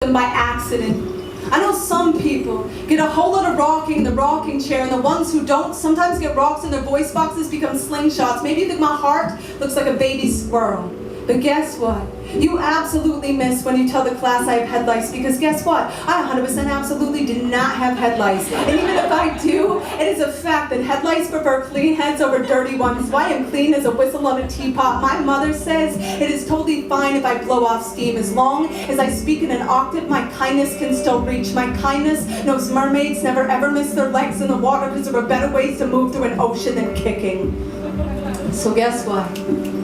by accident. I know some people get a whole lot of rocking in the rocking chair, and the ones who don't sometimes get rocks in their voice boxes become slingshots. Maybe you think my heart looks like a baby squirrel. But guess what? You absolutely miss when you tell the class I have head lice, because guess what? I 100% absolutely did not have head lice. And even if I do, it is a fact that head lice prefer clean heads over dirty ones. Why I'm clean as a whistle on a teapot. My mother says it is totally fine if I blow off steam. As long as I speak in an octave, my kindness can still reach. My kindness knows mermaids never ever miss their legs in the water, because there are better ways to move through an ocean than kicking. So guess what?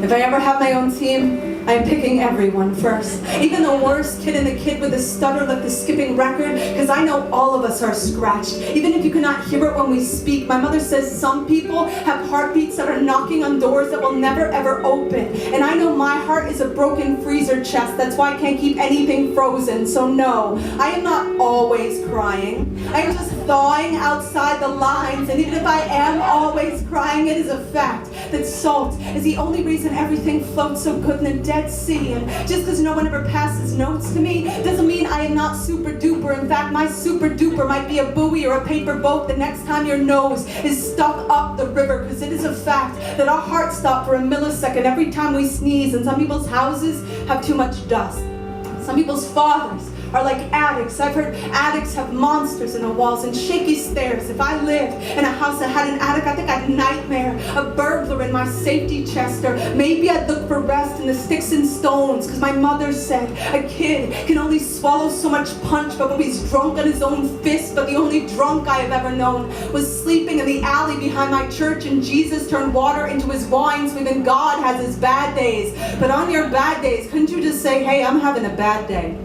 If I ever have my own team, I'm picking everyone first. Even the worst kid and the kid with a stutter like the skipping record, because I know all of us are scratched. Even if you cannot hear it when we speak. My mother says some people have heartbeats that are knocking on doors that will never ever open. And I know my heart is a broken freezer chest. That's why I can't keep anything frozen. So no, I am not always crying. I am just thawing outside the lines. And even if I am always crying, it is a fact that salt is the only reason everything floats so good in the Dead Sea. And just because no one ever passes notes to me doesn't mean I am not super duper. In fact, my super duper might be a buoy or a paper boat the next time your nose is stuck up the river, because it is a fact that our hearts stop for a millisecond every time we sneeze, and some people's houses have too much dust. Some people's fathers are like attics. I've heard attics have monsters in the walls and shaky stairs. If I lived in a house that had an attic, I think I'd nightmare a burglar in my safety chest, or maybe I'd look for rest in the sticks and stones, because my mother said a kid can only swallow so much punch but when he's drunk on his own fist. But the only drunk I have ever known was sleeping in the alley behind my church, and Jesus turned water into his wine. So even God has his bad days. But on your bad days, couldn't you just say, hey, I'm having a bad day?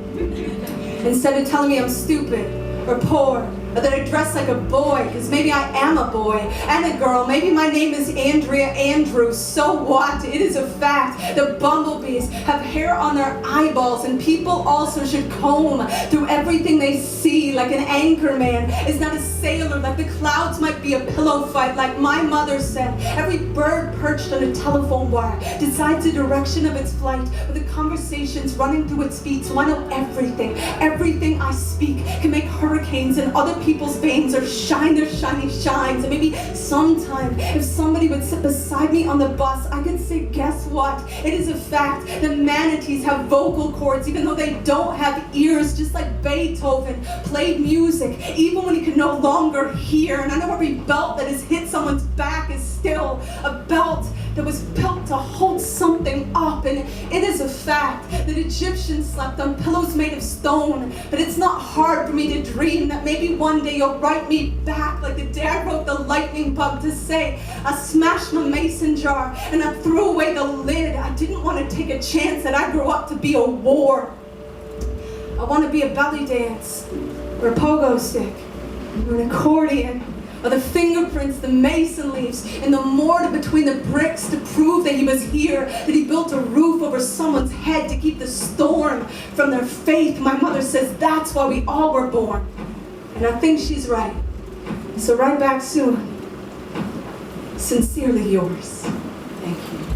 Instead of telling me I'm stupid or poor, or that I dress like a boy, because maybe I am a boy and a girl. Maybe my name is Andrea Andrews. So what? It is a fact that bumblebees have hair on their eyeballs, and people also should comb through everything they see. Like an anchor man is not a sailor. Like the clouds might be a pillow fight. Like my mother said, every bird perched on a telephone wire decides the direction of its flight with the conversations running through its feet. So I know everything I speak can make hurricanes in other people's veins, or shine their shiny shines. And maybe sometime, if somebody would sit beside me on the bus, I could say, guess what? It is a fact that manatees have vocal cords, even though they don't have ears, just like Beethoven played music, even when he could no longer hear. And I know every belt that has hit someone's back is still a belt that was built to hold something up. And it is a fact that Egyptians slept on pillows made of stone. But it's not hard for me to dream that maybe one day you'll write me back like the day I wrote the lightning bug, to say I smashed my mason jar and I threw away the lid. I didn't want to take a chance that I grew up to be a war. I want to be a belly dance, or a pogo stick, or an accordion, or the fingerprints, the mason leaves, and the mortar between the bricks to prove that he was here, that he built a roof over someone's head to keep the storm from their faith. My mother says that's why we all were born. And I think she's right. So right back soon. Sincerely yours. Thank you.